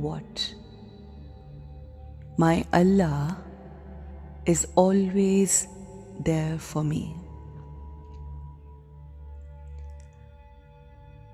what, my Allah is always there for me.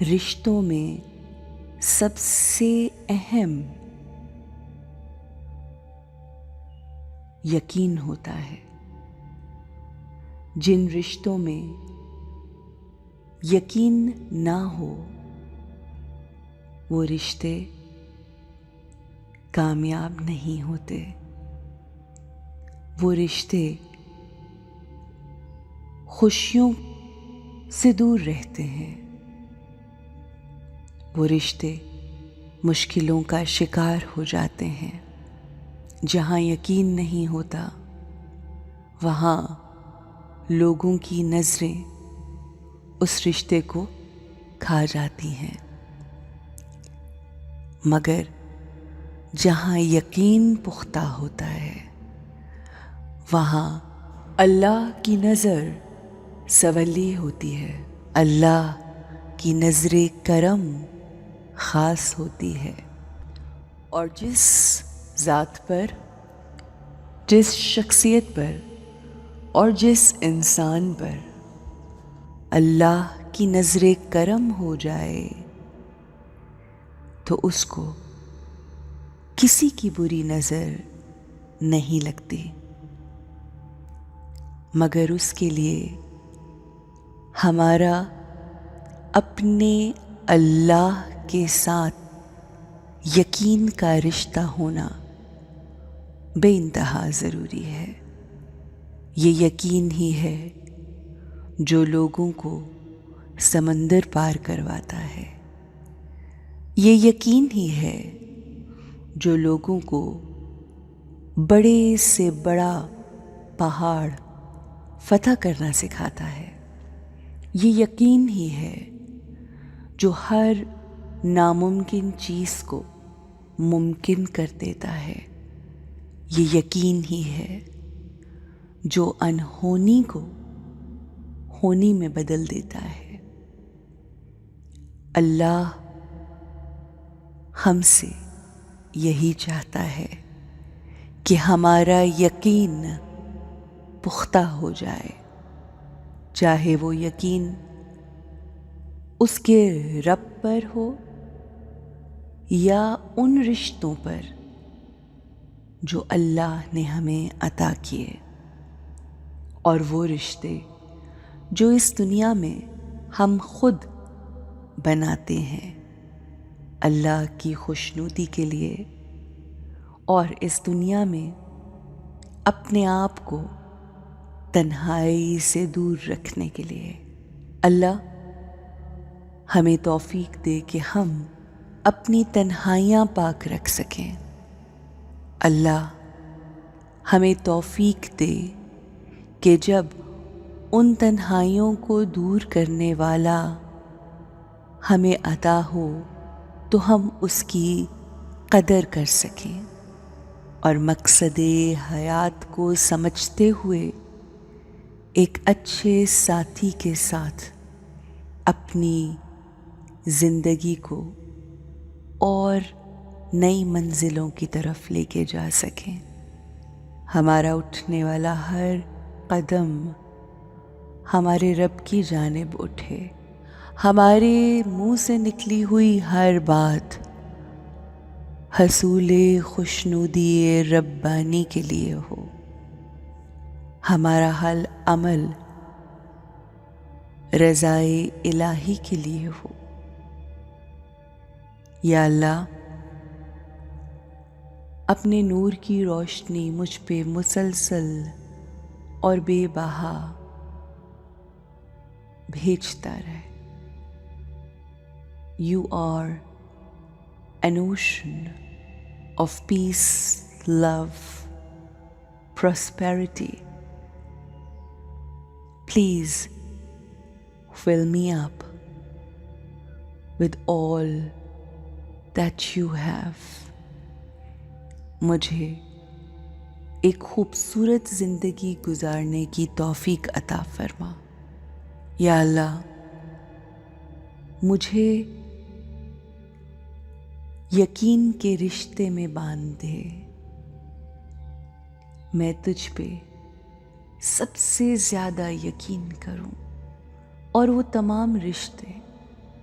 رشتوں میں سب سے اہم یقین ہوتا ہے۔ جن رشتوں میں یقین نہ ہو وہ رشتے کامیاب نہیں ہوتے، وہ رشتے خوشیوں سے دور رہتے ہیں، وہ رشتے مشکلوں کا شکار ہو جاتے ہیں۔ جہاں یقین نہیں ہوتا وہاں لوگوں کی نظریں اس رشتے کو کھا جاتی ہیں، مگر جہاں یقین پختہ ہوتا ہے وہاں اللہ کی نظر سنولی ہوتی ہے، اللہ کی نظر کرم خاص ہوتی ہے، اور جس ذات پر، جس شخصیت پر اور جس انسان پر اللہ کی نظر کرم ہو جائے تو اس کو کسی کی بری نظر نہیں لگتی، مگر اس کے لیے ہمارا اپنے اللہ کے ساتھ یقین کا رشتہ ہونا بے انتہا ضروری ہے۔ یہ یقین ہی ہے جو لوگوں کو سمندر پار کرواتا ہے، یہ یقین ہی ہے جو لوگوں کو بڑے سے بڑا پہاڑ فتح کرنا سکھاتا ہے، یہ یقین ہی ہے جو ہر ناممکن چیز کو ممکن کر دیتا ہے، یہ یقین ہی ہے جو انہونی کو ہونی میں بدل دیتا ہے۔ اللہ ہم سے یہی چاہتا ہے کہ ہمارا یقین پختہ ہو جائے، چاہے وہ یقین اس کے رب پر ہو یا ان رشتوں پر جو اللہ نے ہمیں عطا کیے، اور وہ رشتے جو اس دنیا میں ہم خود بناتے ہیں اللہ کی خوشنودی کے لیے، اور اس دنیا میں اپنے آپ کو تنہائی سے دور رکھنے کے لیے۔ اللہ ہمیں توفیق دے کہ ہم اپنی تنہائیاں پاک رکھ سکیں، اللہ ہمیں توفیق دے کہ جب ان تنہائیوں کو دور کرنے والا ہمیں عطا ہو تو ہم اس کی قدر کر سکیں، اور مقصد حیات کو سمجھتے ہوئے ایک اچھے ساتھی کے ساتھ اپنی زندگی کو اور نئی منزلوں کی طرف لے کے جا سکیں۔ ہمارا اٹھنے والا ہر قدم ہمارے رب کی جانب اٹھے، ہمارے منہ سے نکلی ہوئی ہر بات حصول خوشنودی ربانی کے لیے ہو، ہمارا ہر عمل رضائے الہی کے لیے ہو۔ یا اللہ اپنے نور کی روشنی مجھ پہ مسلسل اور بے بہا بھیجتا رہے۔ You are an ocean of peace, love, prosperity. Please fill me up with all that you have. مجھے ایک خوبصورت زندگی گزارنے کی توفیق عطا فرما۔ یا اللہ مجھے یقین کے رشتے میں باندھ دے، میں تجھ پہ سب سے زیادہ یقین کروں، اور وہ تمام رشتے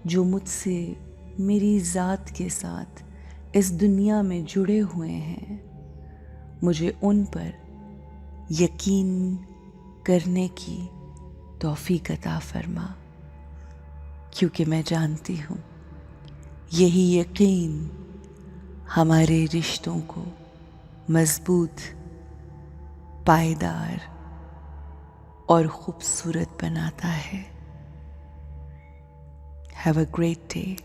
جو مجھ سے میری ذات کے ساتھ اس دنیا میں جڑے ہوئے ہیں، مجھے ان پر یقین کرنے کی توفیق عطا فرما، کیونکہ میں جانتی ہوں یہی یقین ہمارے رشتوں کو مضبوط، پائیدار اور خوبصورت بناتا ہے۔ Have a great day.